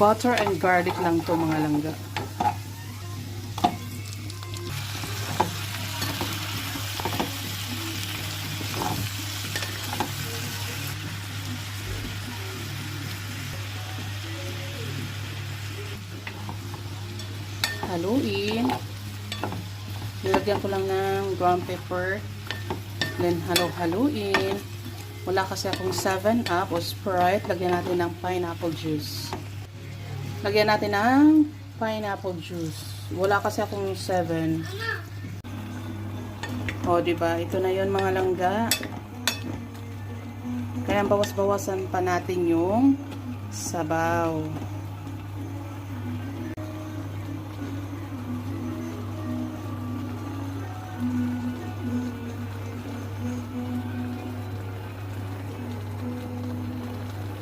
Butter and garlic lang to mga langga. Haluin. Nilagyan ko lang ng ground pepper. Then, haluin. Wala kasi akong 7-Up o Sprite. Lagyan natin ng pineapple juice. Lagyan natin ng pineapple juice. Wala kasi akong 7. O, diba? Ito na yon mga langga. Kaya bawas-bawasan pa natin yung sabaw.